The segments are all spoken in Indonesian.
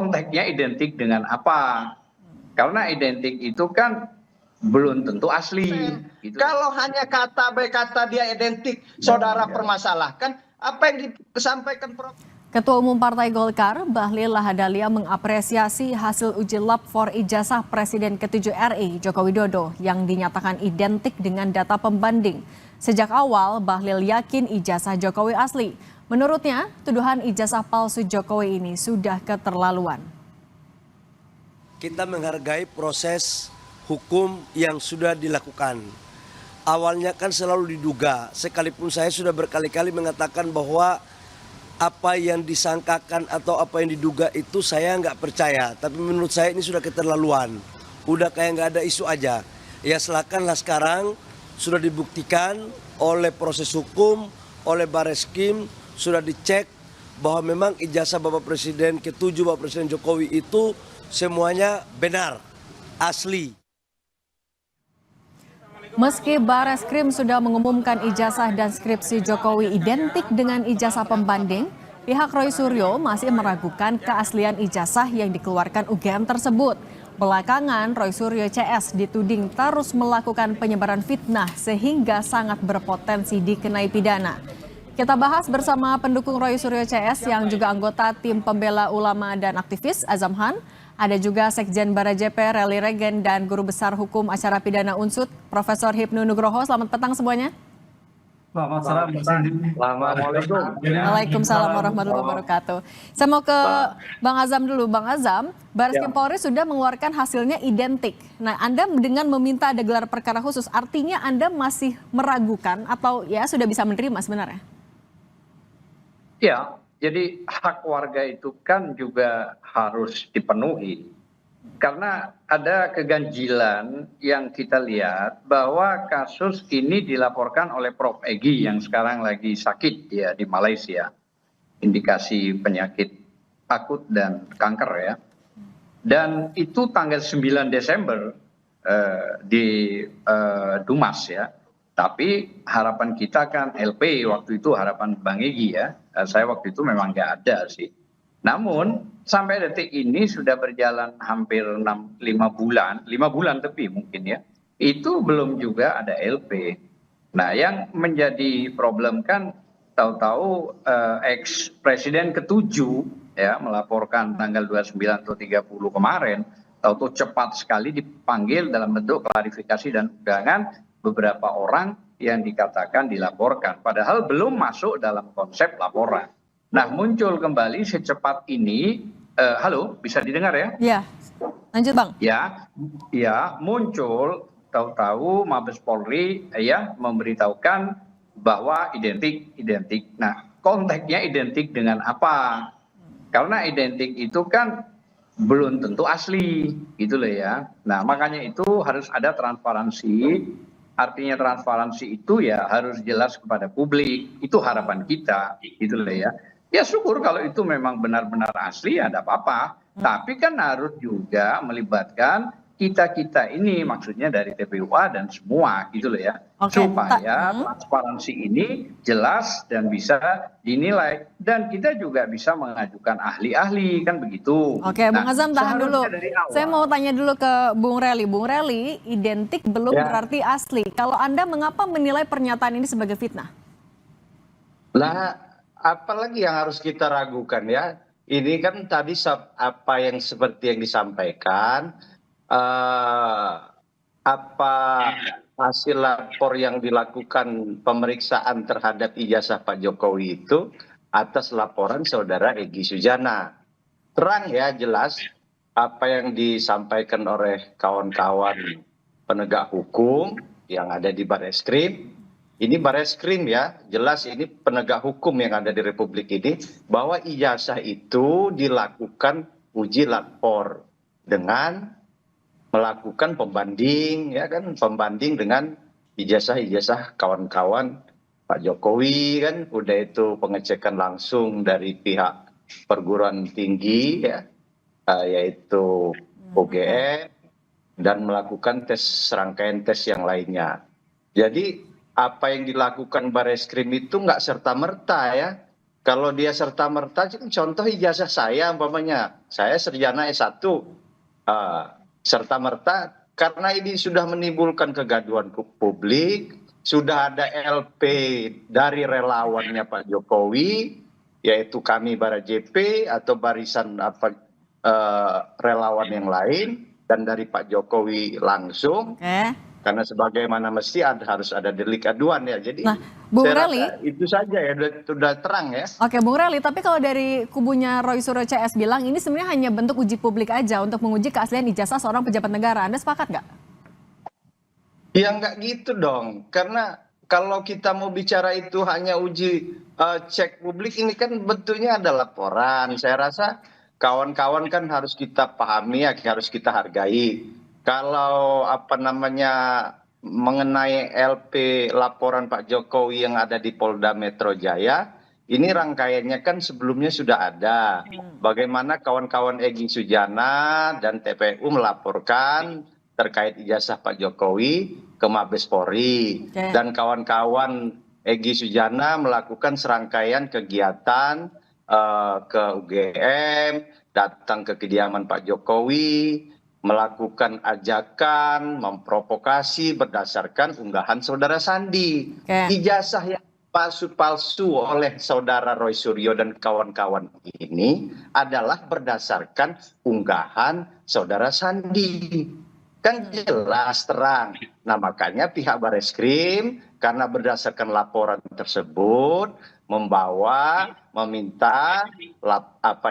konteksnya identik dengan apa? Karena identik itu kan belum tentu asli. Gitu. Kalau hanya kata dia identik, saudara permasalahkan apa yang disampaikan Prof. Ketua Umum Partai Golkar, Bahlil Lahadalia mengapresiasi hasil uji lab for ijazah Presiden ke-7 RI Joko Widodo yang dinyatakan identik dengan data pembanding. Sejak awal, Bahlil yakin ijazah Jokowi asli. Menurutnya, tuduhan ijazah palsu Jokowi ini sudah keterlaluan. Kita menghargai proses hukum yang sudah dilakukan. Awalnya kan selalu diduga, sekalipun saya sudah berkali-kali mengatakan bahwa apa yang disangkakan atau apa yang diduga itu saya nggak percaya. Tapi menurut saya ini sudah keterlaluan. Udah kayak nggak ada isu aja. Ya silakanlah sekarang sudah dibuktikan oleh proses hukum, oleh Bareskrim, sudah dicek bahwa memang ijazah Bapak Presiden ke-7 Bapak Presiden Jokowi itu semuanya benar, asli. Meski Bareskrim sudah mengumumkan ijazah dan skripsi Jokowi identik dengan ijazah pembanding, pihak Roy Suryo masih meragukan keaslian ijazah yang dikeluarkan UGM tersebut. Belakangan, Roy Suryo CS dituding terus melakukan penyebaran fitnah sehingga sangat berpotensi dikenai pidana. Kita bahas bersama pendukung Roy Suryo CS yang juga anggota tim pembela ulama dan aktivis Azam Han. Ada juga Sekjen Barajepe Rally Regen dan Guru Besar Hukum Acara Pidana Unsud, Profesor Hipnu Nugroho. Selamat petang semuanya. Selamat malam, Assalamualaikum. Waalaikumsalam warahmatullahi wabarakatuh. Saya mau ke Bang Azam dulu. Bang Azam, Bareskrim Polri sudah mengeluarkan hasilnya identik. Nah, Anda dengan meminta ada gelar perkara khusus, artinya Anda masih meragukan atau ya sudah bisa menerima sebenarnya? Ya. Jadi hak warga itu kan juga harus dipenuhi. Karena ada keganjilan yang kita lihat bahwa kasus ini dilaporkan oleh Prof. Egy yang sekarang lagi sakit ya di Malaysia. Indikasi penyakit akut dan kanker ya. Dan itu tanggal 9 Desember di Dumas ya. Tapi harapan kita kan LP waktu itu harapan Bang Egy ya. Saya waktu itu memang nggak ada sih. Namun sampai detik ini sudah berjalan hampir 5 bulan, 5 bulan lebih mungkin ya. Itu belum juga ada LP. Nah yang menjadi problem kan tahu-tahu ex presiden ke-7 ya melaporkan tanggal 29 atau 30 kemarin. Tahu-tahu cepat sekali dipanggil dalam bentuk klarifikasi dan undangan beberapa orang yang dikatakan dilaporkan. Padahal belum masuk dalam konsep laporan. Nah muncul kembali secepat ini, halo bisa didengar ya? Iya, lanjut Bang. Ya muncul tahu-tahu Mabes Polri ya memberitahukan bahwa identik. Nah konteksnya identik dengan apa? Karena identik itu kan belum tentu asli gitu loh ya. Nah makanya itu harus ada transparansi. Artinya transparansi itu ya harus jelas kepada publik. Itu harapan kita gitu loh ya. Ya syukur kalau itu memang benar-benar asli ya ada apa-apa. Tapi kan harus juga melibatkan kita-kita ini maksudnya dari TPUA dan semua gitu loh ya. Supaya transparansi ini jelas dan bisa dinilai. Dan kita juga bisa mengajukan ahli-ahli kan begitu. Oke, Bang Azam tahan dulu. Saya mau tanya dulu ke Bung Rely. Bung Rely, identik belum berarti asli. Kalau Anda mengapa menilai pernyataan ini sebagai fitnah? Lah, apalagi yang harus kita ragukan ya? Ini kan tadi apa yang seperti yang disampaikan, apa hasil lapor yang dilakukan pemeriksaan terhadap ijazah Pak Jokowi itu atas laporan saudara Egy Sujana. Terang ya, jelas apa yang disampaikan oleh kawan-kawan penegak hukum yang ada di Bareskrim. Ini Bareskrim ya, jelas ini penegak hukum yang ada di Republik ini, bahwa ijazah itu dilakukan uji lapor dengan melakukan pembanding ya kan, pembanding dengan ijazah-ijazah kawan-kawan Pak Jokowi kan, udah itu pengecekan langsung dari pihak perguruan tinggi ya, yaitu UGM, dan melakukan serangkaian tes yang lainnya. Jadi apa yang dilakukan Bareskrim itu nggak serta-merta ya, Kalau dia serta-merta, contoh ijazah saya umpamanya, saya sarjana S1, serta-merta karena ini sudah menimbulkan kegaduhan publik, sudah ada LP dari relawannya Pak Jokowi, yaitu kami Bara JP atau barisan relawan yang lain, dan dari Pak Jokowi langsung. Karena sebagaimana mesti harus ada delik aduan ya. Jadi Bung saya Rally, rasa itu saja ya, sudah terang ya. Oke, Bung Rally, tapi kalau dari kubunya Roy Suryo CS bilang ini sebenarnya hanya bentuk uji publik aja untuk menguji keaslian ijazah seorang pejabat negara. Anda sepakat nggak? Ya nggak gitu dong. Karena kalau kita mau bicara itu hanya uji cek publik, ini kan bentuknya ada laporan. Saya rasa kawan-kawan kan harus kita pahami ya, harus kita hargai. Kalau mengenai LP laporan Pak Jokowi yang ada di Polda Metro Jaya, ini rangkaiannya kan sebelumnya sudah ada. Bagaimana kawan-kawan Egy Sujana dan TPU melaporkan terkait ijazah Pak Jokowi ke Mabes Polri, dan kawan-kawan Egy Sujana melakukan serangkaian kegiatan ke UGM, datang ke kediaman Pak Jokowi, melakukan ajakan, memprovokasi berdasarkan unggahan saudara Sandi. Ijazah yang palsu-palsu oleh saudara Roy Suryo dan kawan-kawan ini adalah berdasarkan unggahan saudara Sandi. Kan jelas terang. Nah makanya pihak Bareskrim karena berdasarkan laporan tersebut meminta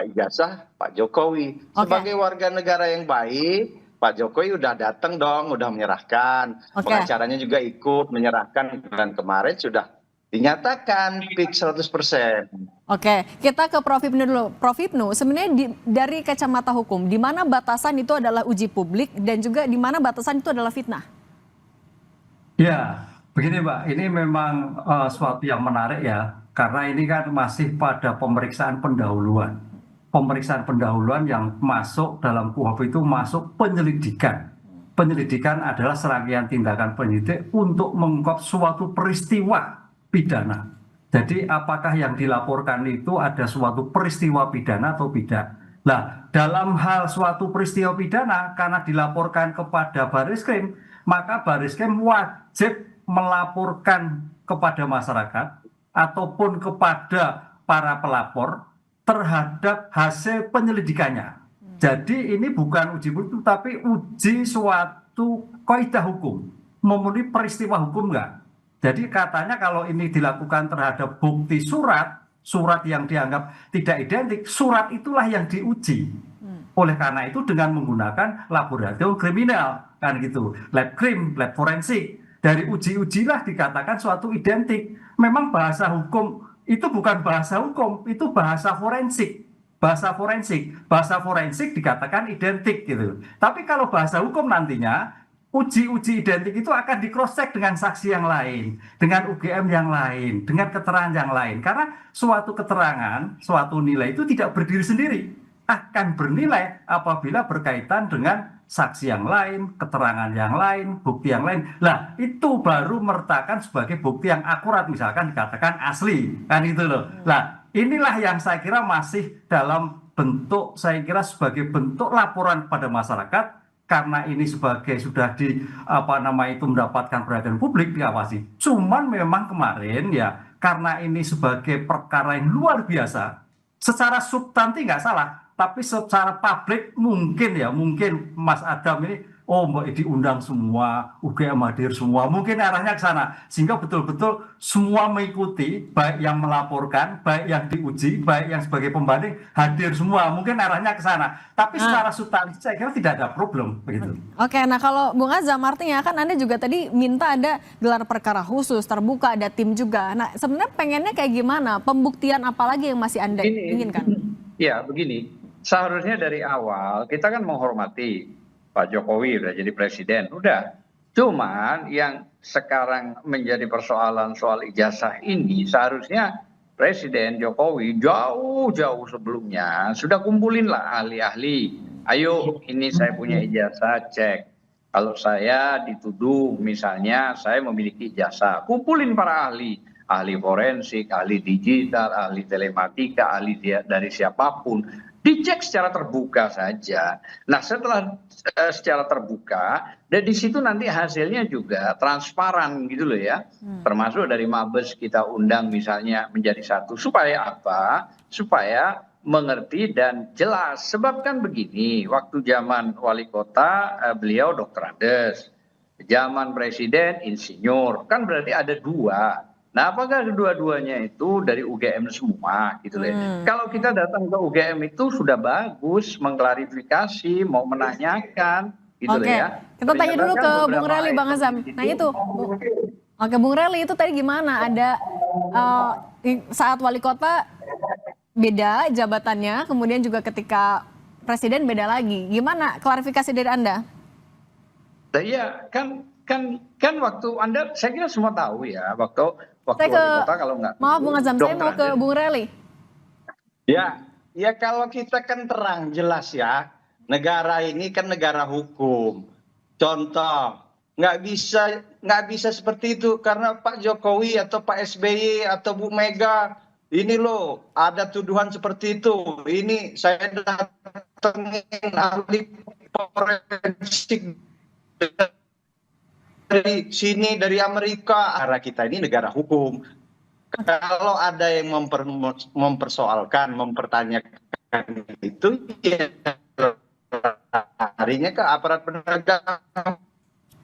ijazah Pak Jokowi. Sebagai warga negara yang baik, Pak Jokowi udah datang dong, udah menyerahkan. Pengacaranya juga ikut menyerahkan, dan kemarin sudah dinyatakan fix 100%. Oke, kita ke Prof. Hipnu dulu. Prof. Hipnu, sebenarnya dari kacamata hukum, di mana batasan itu adalah uji publik dan juga di mana batasan itu adalah fitnah? Ya, begini Mbak, ini memang suatu yang menarik ya, karena ini kan masih pada pemeriksaan pendahuluan. Pemeriksaan pendahuluan yang masuk dalam KUHP itu masuk penyelidikan. Penyelidikan adalah serangkaian tindakan penyidik untuk mengungkap suatu peristiwa pidana. Jadi apakah yang dilaporkan itu ada suatu peristiwa pidana atau tidak? Nah, dalam hal suatu peristiwa pidana, karena dilaporkan kepada Bareskrim, maka Bareskrim wajib melaporkan kepada masyarakat ataupun kepada para pelapor terhadap hasil penyelidikannya. Jadi ini bukan uji publik, tapi uji suatu kaidah hukum, memenuhi peristiwa hukum enggak. Jadi katanya kalau ini dilakukan terhadap bukti surat yang dianggap tidak identik, surat itulah yang diuji. Oleh karena itu dengan menggunakan laboratorium kriminal, kan gitu, lab krim, lab forensik. Dari uji-ujilah dikatakan suatu identik. Memang bahasa hukum itu bukan bahasa hukum, itu bahasa forensik. Bahasa forensik dikatakan identik gitu. Tapi kalau bahasa hukum nantinya uji identik itu akan di cross check dengan saksi yang lain, dengan UGM yang lain, dengan keterangan yang lain. Karena suatu keterangan, suatu nilai itu tidak berdiri sendiri, akan bernilai apabila berkaitan dengan saksi yang lain, keterangan yang lain, bukti yang lain. Lah, itu baru mertakan sebagai bukti yang akurat, misalkan dikatakan asli, kan itu loh. Lah, inilah yang saya kira masih dalam bentuk, saya kira sebagai bentuk laporan pada masyarakat, karena ini sebagai sudah mendapatkan perhatian publik, diawasi. Cuman memang kemarin ya, karena ini sebagai perkara yang luar biasa, secara substansi nggak salah, tapi secara publik mungkin Mas Adam ini diundang semua, UGM hadir semua, mungkin arahnya ke sana, sehingga betul-betul semua mengikuti, baik yang melaporkan, baik yang diuji, baik yang sebagai pembanding hadir semua, mungkin arahnya ke sana. Tapi secara substansi saya kira tidak ada problem begitu. Oke, nah kalau Bung Azam, artinya kan Anda juga tadi minta ada gelar perkara khusus, terbuka, ada tim juga. Nah sebenarnya pengennya kayak gimana? Pembuktian apa lagi yang masih Anda inginkan? Ya begini, seharusnya dari awal kita kan menghormati Pak Jokowi udah jadi presiden, udah. Cuman yang sekarang menjadi persoalan soal ijazah ini, seharusnya Presiden Jokowi jauh-jauh sebelumnya sudah kumpulin lah ahli-ahli. Ayo, ini saya punya ijazah, cek. Kalau saya dituduh misalnya saya memiliki ijazah, kumpulin para ahli. ahli forensik, ahli digital, ahli telematika, ahli dari siapapun, dicek secara terbuka saja. Nah, setelah secara terbuka, dan di situ nanti hasilnya juga transparan gitu loh ya. Termasuk dari Mabes kita undang misalnya menjadi satu. Supaya apa? Supaya mengerti dan jelas. Sebab kan begini, waktu zaman wali kota beliau Dr. Andes, zaman presiden insinyur, kan berarti ada dua. Nah, apakah kedua-duanya itu dari UGM semua gitu loh ya. Kalau kita datang ke UGM itu sudah bagus mengklarifikasi, mau menanyakan gitu loh Oke, ya. kita tanya Ternyata dulu kan ke Bung beberapa Rally, Bang item Azam. di Nah situ, itu, oke Bung Rally itu tadi gimana? Ada saat wali kota beda jabatannya, kemudian juga ketika presiden beda lagi. Gimana klarifikasi dari Anda? Nah, iya kan waktu Anda, saya kira semua tahu ya, waktu Saya ke, wali kota kalau nggak maaf Bung Azam, saya Dr. mau ke Andes. Bung Rally. Ya, ya kalau kita kan terang jelas ya, negara ini kan negara hukum. Contoh, nggak bisa seperti itu karena Pak Jokowi atau Pak SBY atau Bu Mega ini loh ada tuduhan seperti itu. Ini saya datengin ahli forensik dari sini dari Amerika. Karena kita ini negara hukum. Kalau ada yang mempersoalkan, mempertanyakan itu, ya harinya ke aparat penegak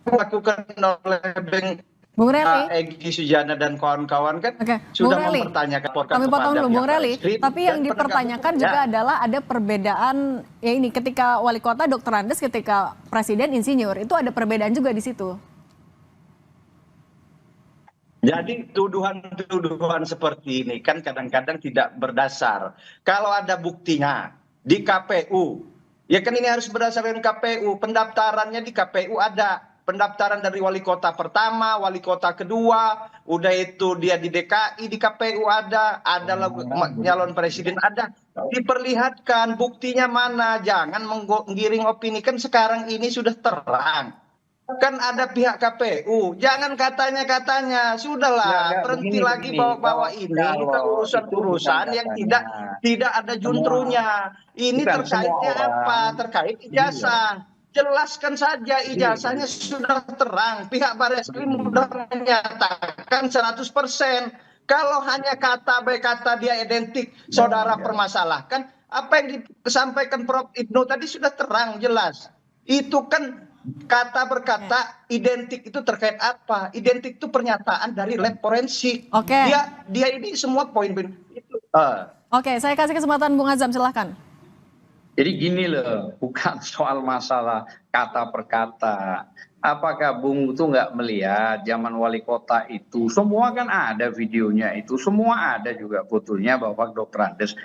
lakukan oleh Bung Rally. Egy Sujana dan kawan-kawan kan Oke, sudah Bung Rally, mempertanyakan kami potong dulu Bung Rally. Barreskrim Tapi yang dan penegak dipertanyakan hukum. juga Ya. adalah ada perbedaan ya ini ketika wali kota Dr. Andes, ketika presiden insinyur itu ada perbedaan juga di situ. Jadi tuduhan-tuduhan seperti ini kan kadang-kadang tidak berdasar. Kalau ada buktinya di KPU, ya kan ini harus berdasarkan KPU. Pendaftarannya di KPU ada. Pendaftaran dari wali kota pertama, wali kota kedua, udah itu dia di DKI, di KPU ada nyalon presiden ada. Diperlihatkan buktinya mana, jangan menggiring opini. Kan sekarang ini sudah terang. Kan ada pihak KPU, jangan katanya, sudahlah, berhenti lagi bawa-bawa ini ke urusan-urusan yang tidak ada juntrunnya. Ini terkaitnya apa? Terkait ijazah. Jelaskan saja ijazahnya sudah terang. Pihak Barreskrim sudah menyatakan 100%. Kalau hanya kata berkata dia identik, saudara permasalahkan, apa yang disampaikan Prof. Ibnu tadi sudah terang jelas. Itu kan kata berkata identik itu terkait apa? Identik itu pernyataan dari lab forensik. Oke. Dia ini semua poin-poin itu. Oke, saya kasih kesempatan Bung Azam, silahkan. Jadi gini loh, bukan soal masalah kata per kata. Apakah Bung itu nggak melihat zaman wali kota itu, semua kan ada videonya itu, semua ada juga fotonya bahwa Dr. Andes.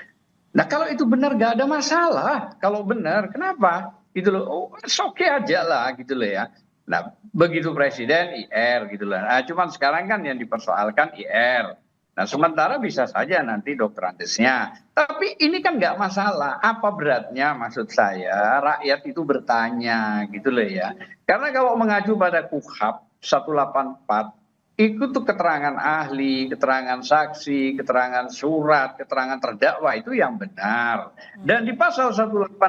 Nah kalau itu benar nggak ada masalah, kalau benar kenapa? Gitu loh, oh, oke aja lah gitu loh ya. Nah begitu presiden IR gitu loh. Nah cuman sekarang kan yang dipersoalkan IR. Nah sementara bisa saja nanti Dr. Andesnya. Tapi ini kan nggak masalah. Apa beratnya maksud saya rakyat itu bertanya gitu loh ya. Karena kalau mengacu pada KUHP 184 itu tuh keterangan ahli, keterangan saksi, keterangan surat, keterangan terdakwa itu yang benar. Dan di pasal 185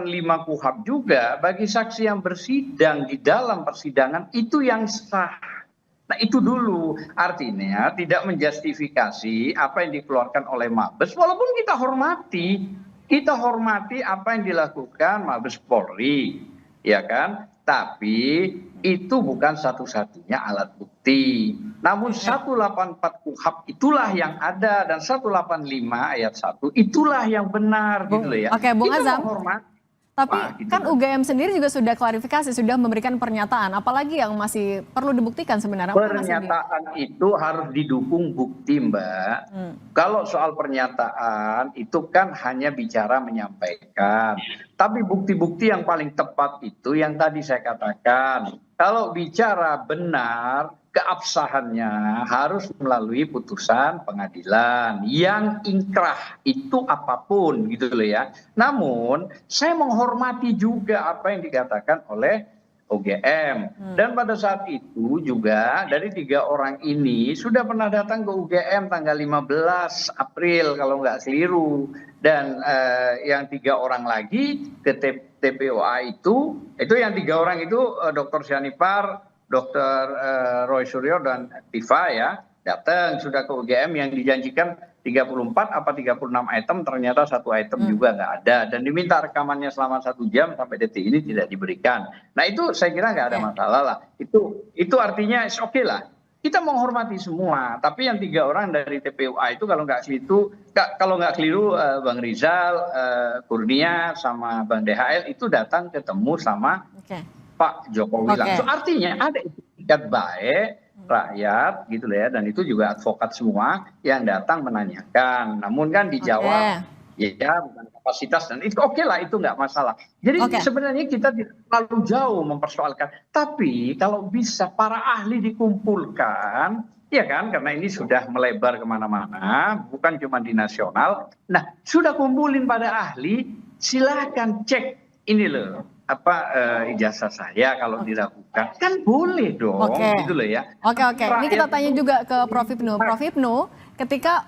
KUHP juga bagi saksi yang bersidang di dalam persidangan itu yang sah. Nah itu dulu, artinya tidak menjustifikasi apa yang dikeluarkan oleh Mabes, walaupun kita hormati apa yang dilakukan Mabes Polri, ya kan? Tapi itu bukan satu-satunya alat bukti. Namun 184 KUHP itulah yang ada dan 185 ayat 1 itulah yang benar gitu loh ya. Oke, Bung Azam. Tapi gitu kan UGM sendiri juga sudah klarifikasi, sudah memberikan pernyataan. Apalagi yang masih perlu dibuktikan sebenarnya? Pernyataan itu harus didukung bukti, Mbak. Kalau soal pernyataan itu kan hanya bicara menyampaikan. Tapi bukti-bukti yang paling tepat itu yang tadi saya katakan. Kalau bicara benar, keabsahannya harus melalui putusan pengadilan yang inkrah itu apapun gitu loh ya. Namun saya menghormati juga apa yang dikatakan oleh UGM. Dan pada saat itu juga dari 3 orang ini sudah pernah datang ke UGM tanggal 15 April kalau nggak keliru. Dan yang 3 orang lagi ke TPOA itu yang 3 orang itu Dr. Sianipar, Dr. Roy Suryo dan Tifa ya datang sudah ke UGM yang dijanjikan 34 apa 36 item, ternyata 1 item juga nggak ada dan diminta rekamannya selama 1 jam sampai detik ini tidak diberikan. Nah itu saya kira nggak ada masalah lah. Itu artinya oke lah. Kita menghormati semua, tapi yang 3 orang dari TPUA itu kalau nggak keliru Bang Rizal, Kurnia sama Bang DHL itu datang ketemu sama Pak Jokowi langsung. Artinya ada etikat baik rakyat gitu ya, dan itu juga advokat semua yang datang menanyakan, namun kan dijawab ya bukan kapasitas dan itu oke lah, itu nggak masalah. Jadi sebenarnya kita tidak terlalu jauh mempersoalkan, tapi kalau bisa para ahli dikumpulkan ya kan, karena ini sudah melebar kemana-mana bukan cuma di nasional. Nah sudah kumpulin pada ahli, silakan cek ini loh ijazah saya kalau dilakukan kan boleh dong gitu loh ya. Oke. Ini kita tanya juga ke Prof Hipnu. Prof Hipnu, ketika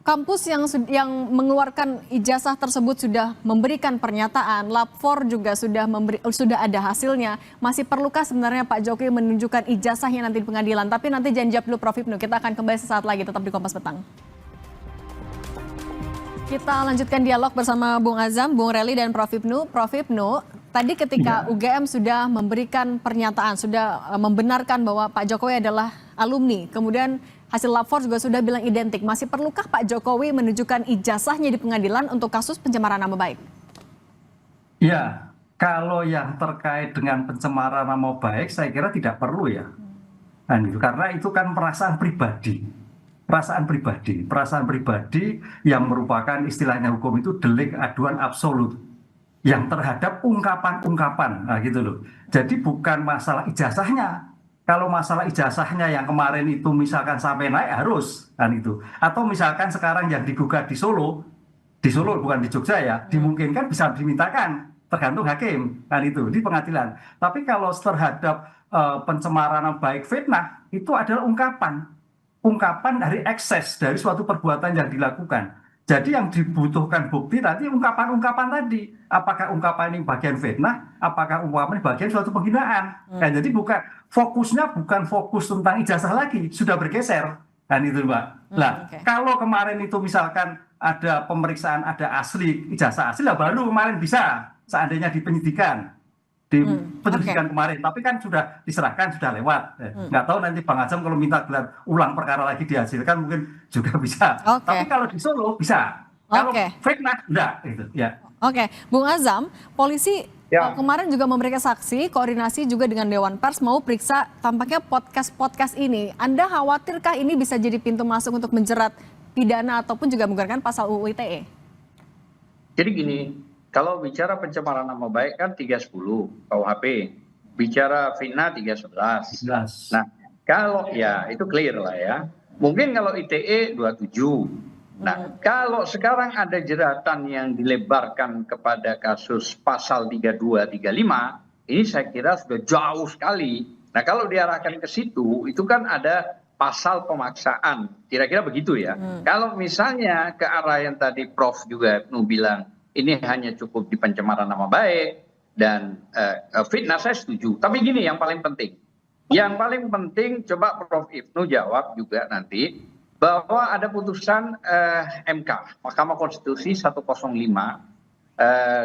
kampus yang mengeluarkan ijazah tersebut sudah memberikan pernyataan, lapor juga sudah ada hasilnya, masih perlukah sebenarnya Pak Jokowi menunjukkan ijazahnya nanti di pengadilan? Tapi nanti jangan jawab dulu Prof Hipnu, kita akan kembali sesaat lagi, tetap di Kompas Petang. Kita lanjutkan dialog bersama Bung Azam, Bung Rely dan Prof Hipnu. Prof Hipnu, tadi ketika UGM sudah memberikan pernyataan, sudah membenarkan bahwa Pak Jokowi adalah alumni, kemudian hasil lapor juga sudah bilang identik, masih perlukah Pak Jokowi menunjukkan ijazahnya di pengadilan untuk kasus pencemaran nama baik? Ya, kalau yang terkait dengan pencemaran nama baik, saya kira tidak perlu ya. Karena itu kan perasaan pribadi. Perasaan pribadi yang merupakan istilahnya hukum itu delik aduan absolut yang terhadap ungkapan-ungkapan, nah gitu loh. Jadi bukan masalah ijazahnya. Kalau masalah ijazahnya yang kemarin itu misalkan sampai naik harus kan itu. Atau misalkan sekarang yang digugat di Solo bukan di Jogja ya, dimungkinkan bisa dimintakan, tergantung hakim kan itu di pengadilan. Tapi kalau terhadap pencemaran baik fitnah itu adalah ungkapan dari ekses dari suatu perbuatan yang dilakukan. Jadi yang dibutuhkan bukti nanti ungkapan-ungkapan tadi. Apakah ungkapan ini bagian fitnah, apakah ungkapan ini bagian suatu penghinaan. Jadi fokusnya bukan fokus tentang ijazah lagi, sudah bergeser. Kan itu Mbak. Nah, kalau kemarin itu misalkan ada pemeriksaan, ada ijazah asli, lah baru kemarin bisa seandainya di penyidikan. Kemarin, tapi kan sudah diserahkan, sudah lewat. Nggak tahu nanti Bang Azam kalau minta gelar ulang perkara lagi dihasilkan mungkin juga bisa. Tapi kalau di Solo bisa. Kalau fitnah enggak gitu ya. Bung Azam, polisi kemarin juga memberikan saksi, koordinasi juga dengan Dewan Pers mau periksa tampaknya podcast ini. Anda khawatirkah ini bisa jadi pintu masuk untuk menjerat pidana ataupun juga menggunakan pasal UU ITE? Jadi gini, kalau bicara pencemaran nama baik kan 310 KUHP, bicara fitnah 311. Nah, kalau ya itu clear lah ya. Mungkin kalau ITE 27. Nah, kalau sekarang ada jeratan yang dilebarkan kepada kasus pasal 32, 35, ini saya kira sudah jauh sekali. Nah, kalau diarahkan ke situ, itu kan ada pasal pemaksaan. Kira-kira begitu ya. Kalau misalnya ke arah yang tadi Prof juga bilang, ini hanya cukup di pencemaran nama baik dan fitnah, saya setuju. Tapi gini yang paling penting. Yang paling penting coba Prof Hipnu jawab juga nanti bahwa ada putusan MK, Mahkamah Konstitusi 105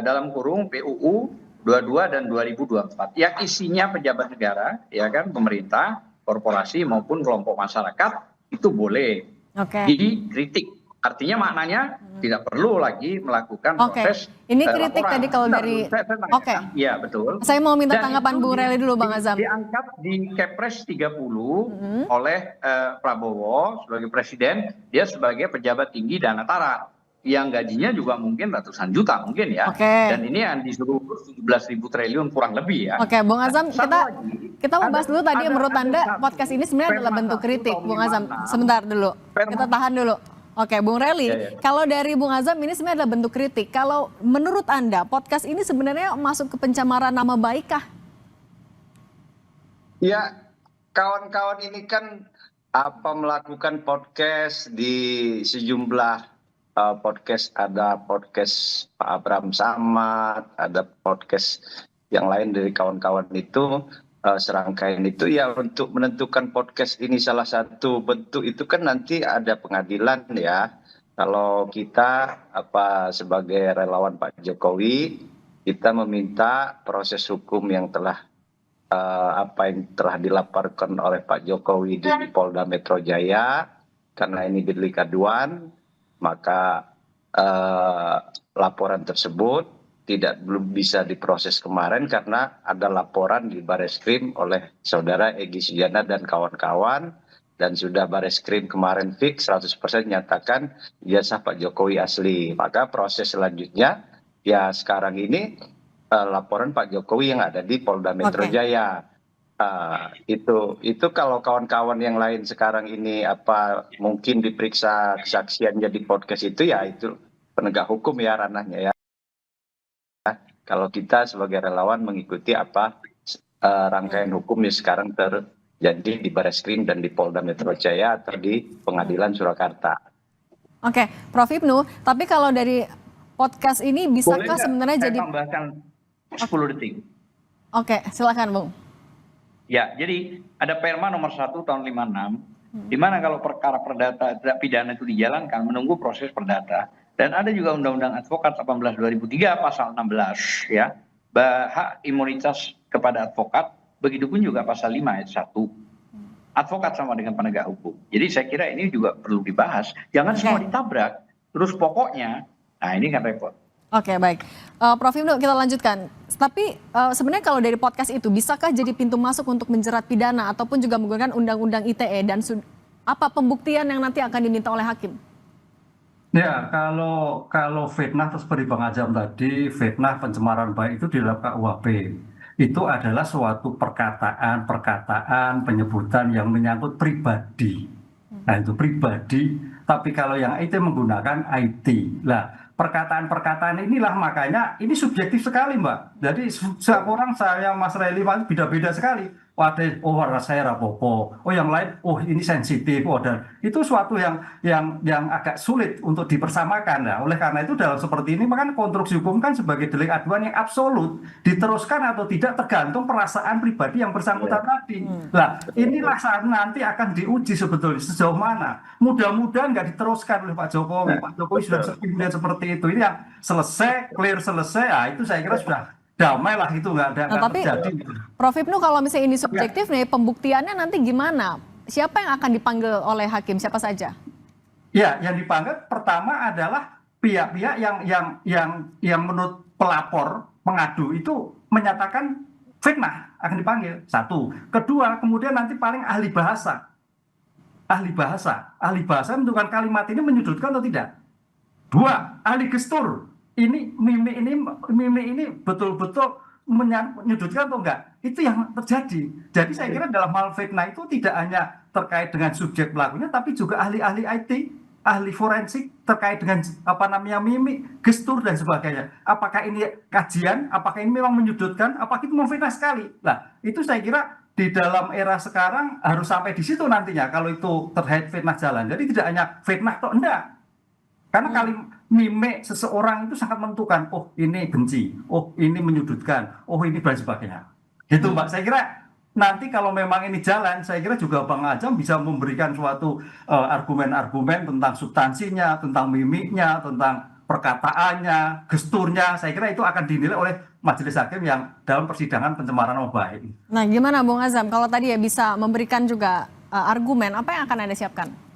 dalam kurung PUU 22 dan 2024 yang isinya pejabat negara, ya kan, pemerintah, korporasi maupun kelompok masyarakat itu boleh dikritik. Artinya maknanya tidak perlu lagi melakukan proses. Ini kritik tadi kalau dari. Iya betul. Saya mau minta tanggapan Bung Rely dulu Bang Azam. Diangkat di Kepres 30 oleh Prabowo sebagai presiden, dia sebagai pejabat tinggi Danatara yang gajinya juga mungkin ratusan juta mungkin ya. Dan ini yang disuruh 17.000 triliun kurang lebih ya. Bung Azam, kita mau bahas dulu tadi menurut Anda podcast ini sebenarnya adalah bentuk kritik, Bung Azam. Sebentar dulu. Kita tahan dulu. Bung Rely, kalau dari Bung Azam ini sebenarnya adalah bentuk kritik. Kalau menurut Anda, podcast ini sebenarnya masuk ke pencemaran nama baik kah? Ya, kawan-kawan ini kan melakukan podcast di sejumlah podcast, ada podcast Pak Abraham Samad, ada podcast yang lain dari kawan-kawan itu, serangkaian itu ya untuk menentukan podcast ini salah satu bentuk itu kan nanti ada pengadilan ya. Kalau kita sebagai relawan Pak Jokowi, kita meminta proses hukum yang telah dilaporkan oleh Pak Jokowi di Polda Metro Jaya, karena ini delik aduan, maka laporan tersebut belum bisa diproses kemarin karena ada laporan di Bareskrim oleh saudara Egy Sujana dan kawan-kawan, dan sudah Bareskrim kemarin fix 100% nyatakan ijazah Pak Jokowi asli. Maka proses selanjutnya ya sekarang ini laporan Pak Jokowi yang ada di Polda Metro Jaya. Itu kalau kawan-kawan yang lain sekarang ini mungkin diperiksa kesaksiannya di podcast itu, ya itu penegak hukum ya ranahnya ya. Kalau kita sebagai relawan mengikuti rangkaian hukum yang sekarang terjadi di Bareskrim dan di Polda Metro Jaya atau di Pengadilan Surakarta. Oke, Prof. Ibnu, tapi kalau dari podcast ini bisakah sebenarnya jadi... tambahkan 10 detik. Oke, silakan Bung. Ya, jadi ada Perma nomor 1 tahun 56, di mana kalau perkara perdata tidak pidana itu dijalankan menunggu proses perdata. Dan ada juga Undang-Undang Advokat 18 2003 pasal 16 ya, hak imunitas kepada advokat, begitupun juga pasal 5 ayat 1. Advokat sama dengan penegak hukum. Jadi saya kira ini juga perlu dibahas. Jangan semua ditabrak, terus pokoknya, nah ini kan repot. Oke, baik. Prof. Ibnu, kita lanjutkan. Tapi sebenarnya kalau dari podcast itu, bisakah jadi pintu masuk untuk menjerat pidana ataupun juga menggunakan Undang-Undang ITE, dan apa pembuktian yang nanti akan diminta oleh hakim? Ya, kalau fitnah seperti Bang Azam tadi, fitnah pencemaran baik itu di dalam KUHP. Itu adalah suatu perkataan penyebutan yang menyangkut pribadi. Nah itu pribadi, tapi kalau yang IT menggunakan IT. Lah, perkataan-perkataan inilah makanya ini subjektif sekali Mbak. Jadi setiap orang, saya Mas Reli beda-beda sekali. Oh warna saya rapopo, yang lain ini sensitif, dan itu suatu yang agak sulit untuk dipersamakan. Nah, oleh karena itu dalam seperti ini maka konstruksi hukum kan sebagai delik aduan yang absolut, diteruskan atau tidak tergantung perasaan pribadi yang bersangkutan tadi. Nah, inilah saat nanti akan diuji sebetulnya sejauh mana. Mudah-mudahan nggak diteruskan oleh Pak Jokowi. Pak Jokowi sudah melihat seperti itu. Ini yang clear selesai, itu saya kira sudah damai lah, itu nggak tapi terjadi. Prof. Ibnu, kalau misalnya ini subjektif nih, pembuktiannya nanti gimana? Siapa yang akan dipanggil oleh hakim? Siapa saja? Ya, yang dipanggil pertama adalah pihak-pihak yang menurut pelapor pengadu itu menyatakan fitnah akan dipanggil. Satu. Kedua, kemudian nanti paling ahli bahasa menentukan kalimat ini menyudutkan atau tidak. Dua, ahli gestur. Mimik ini betul-betul menyudutkan atau enggak, itu yang terjadi. Jadi saya kira dalam hal fitnah itu tidak hanya terkait dengan subjek pelakunya, tapi juga ahli-ahli IT, ahli forensik terkait dengan mimik, gestur dan sebagainya. Apakah ini kajian, apakah ini memang menyudutkan, apakah itu memfitnah sekali. Nah, itu saya kira di dalam era sekarang harus sampai di situ nantinya kalau itu terkait fitnah jalan. Jadi tidak hanya fitnah atau enggak. Karena mimik seseorang itu sangat menentukan, ini benci, ini menyudutkan, ini dan sebagainya. Gitu Mbak, saya kira nanti kalau memang ini jalan, saya kira juga Bang Azam bisa memberikan suatu argumen-argumen tentang substansinya, tentang mimiknya, tentang perkataannya, gesturnya. Saya kira itu akan dinilai oleh majelis hakim yang dalam persidangan pencemaran nama baik. Nah, gimana Bung Azam, kalau tadi ya bisa memberikan juga argumen, apa yang akan Anda siapkan?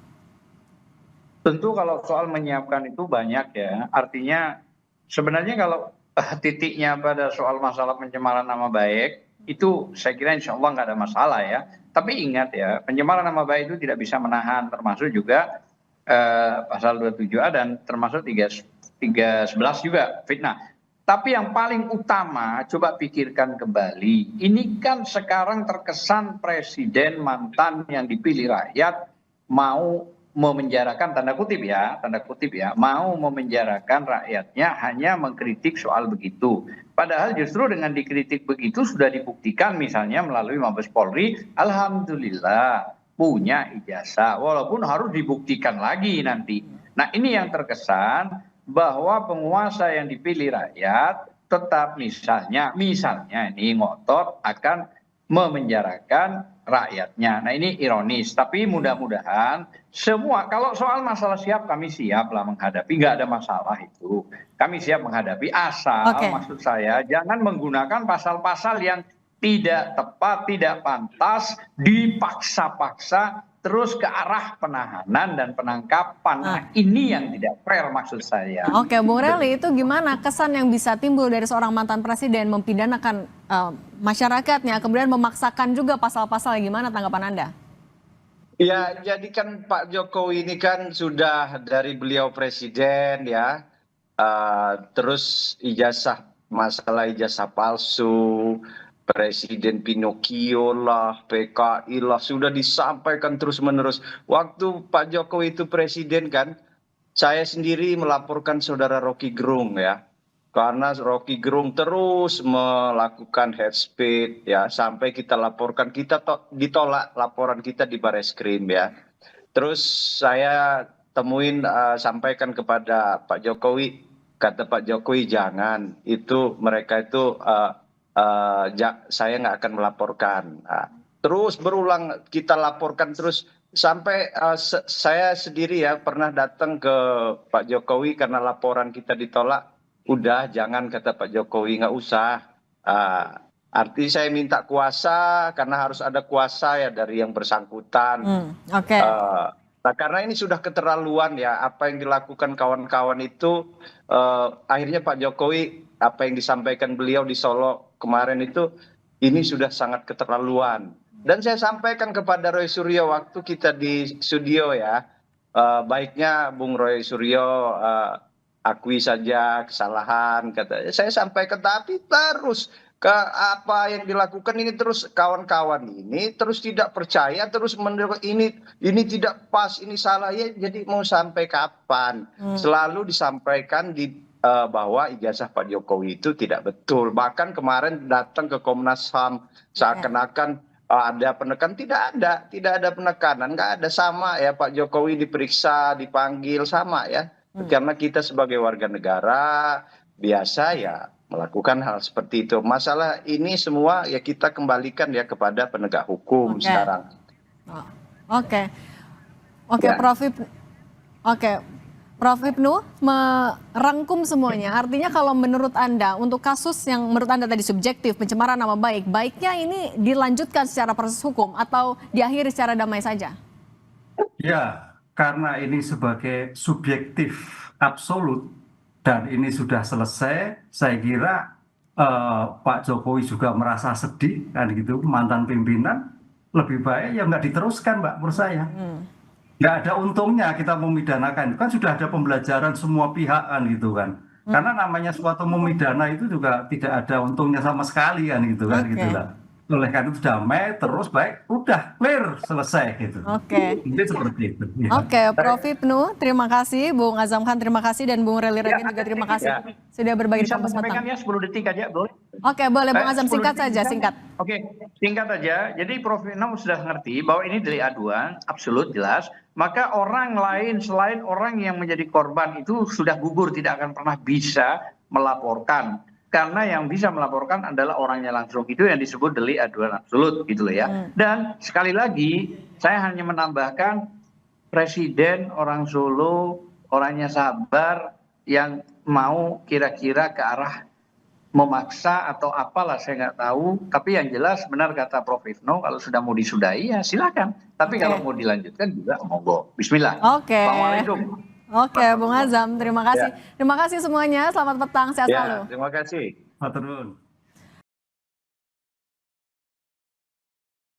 Tentu kalau soal menyiapkan itu banyak ya, artinya sebenarnya kalau titiknya pada soal masalah pencemaran nama baik, itu saya kira insya Allah nggak ada masalah ya. Tapi ingat ya, pencemaran nama baik itu tidak bisa menahan, termasuk juga pasal 27A dan termasuk 311 juga fitnah. Tapi yang paling utama, coba pikirkan kembali, ini kan sekarang terkesan presiden mantan yang dipilih rakyat mau memenjarakan tanda kutip ya, mau memenjarakan rakyatnya hanya mengkritik soal begitu. Padahal justru dengan dikritik begitu sudah dibuktikan misalnya melalui Mabes Polri, alhamdulillah punya ijazah, walaupun harus dibuktikan lagi nanti. Nah ini yang terkesan bahwa penguasa yang dipilih rakyat tetap misalnya ini ngotot akan memenjarakan rakyatnya. Nah ini ironis, tapi mudah-mudahan semua, kalau soal masalah siap, kami siap lah menghadapi, nggak ada masalah itu. Kami siap menghadapi, asal maksud saya jangan menggunakan pasal-pasal yang tidak tepat, tidak pantas, dipaksa-paksa terus ke arah penahanan dan penangkapan. Nah, ini yang tidak fair maksud saya. Oke, Bung Rely, itu gimana kesan yang bisa timbul dari seorang mantan presiden mempidanakan masyarakatnya, kemudian memaksakan juga pasal-pasal, gimana tanggapan Anda? Ya, jadi kan Pak Jokowi ini kan sudah dari beliau presiden ya, terus masalah ijazah palsu, Presiden Pinocchio lah, PKI lah, sudah disampaikan terus-menerus. Waktu Pak Jokowi itu presiden kan, saya sendiri melaporkan saudara Rocky Gerung ya. Karena Rocky Gerung terus melakukan hate speech ya, sampai kita laporkan, kita ditolak laporan kita di Barreskrim ya. Terus saya temuin, sampaikan kepada Pak Jokowi, kata Pak Jokowi jangan, itu mereka itu saya nggak akan melaporkan. Terus berulang kita laporkan terus sampai saya sendiri ya pernah datang ke Pak Jokowi karena laporan kita ditolak. Udah jangan, kata Pak Jokowi, nggak usah. Arti saya minta kuasa karena harus ada kuasa ya dari yang bersangkutan. Nah karena ini sudah keterlaluan ya apa yang dilakukan kawan-kawan itu, akhirnya Pak Jokowi apa yang disampaikan beliau di Solo kemarin itu ini sudah sangat keterlaluan. Dan saya sampaikan kepada Roy Suryo waktu kita di studio ya, baiknya Bung Roy Suryo akui saja kesalahan, kata saya sampaikan, tapi terus ke apa yang dilakukan ini terus kawan-kawan ini terus tidak percaya, terus ini tidak pas, ini salah ya, jadi mau sampai kapan? Selalu disampaikan bahwa ijazah Pak Jokowi itu tidak betul. Bahkan kemarin datang ke Komnas HAM seakan-akan ada penekanan, tidak ada penekanan, nggak ada, sama ya Pak Jokowi diperiksa, dipanggil sama ya. Karena kita sebagai warga negara biasa ya melakukan hal seperti itu. Masalah ini semua ya kita kembalikan ya kepada penegak hukum sekarang. Prof Hipnu merangkum semuanya. Artinya kalau menurut Anda, untuk kasus yang menurut Anda tadi subjektif, pencemaran nama baik, baiknya ini dilanjutkan secara proses hukum atau diakhiri secara damai saja? Ya, karena ini sebagai subjektif absolut dan ini sudah selesai, saya kira Pak Jokowi juga merasa sedih kan gitu, mantan pimpinan, lebih baik ya nggak diteruskan, Mbak, menurut saya. Nggak ada untungnya kita memidanakan, kan sudah ada pembelajaran semua pihak kan gitu kan. Karena namanya suatu memidana itu juga tidak ada untungnya sama sekali kan gitu kan, gitulah. Oleh karena itu damai terus baik, udah clear, selesai gitu. Mungkin seperti itu. Ya. Prof Hipnu, terima kasih. Bung Azam Khan, terima kasih. Dan Bung Rely Regen juga terima kasih sudah berbagi di Kompas Petang. Bisa 10 detik aja, boleh? Boleh Bung Azam, singkat saja, singkat. Singkat aja. Jadi Prof Hipnu sudah ngerti bahwa ini delik aduan, absolut jelas. Maka orang lain selain orang yang menjadi korban itu sudah gugur, tidak akan pernah bisa melaporkan. Karena yang bisa melaporkan adalah orangnya langsung, itu yang disebut delik aduan absolut gitu loh ya. Dan sekali lagi saya hanya menambahkan, presiden orang Solo orangnya sabar, yang mau kira-kira ke arah memaksa atau apalah saya nggak tahu, tapi yang jelas benar kata Prof Hipnu, kalau sudah mau disudahi ya silakan, tapi kalau mau dilanjutkan juga monggo. Bismillah. Assalamualaikum. Bung Azam, terima kasih. Terima kasih semuanya. Selamat petang, sehat selalu. Terima kasih. Matur nuwun.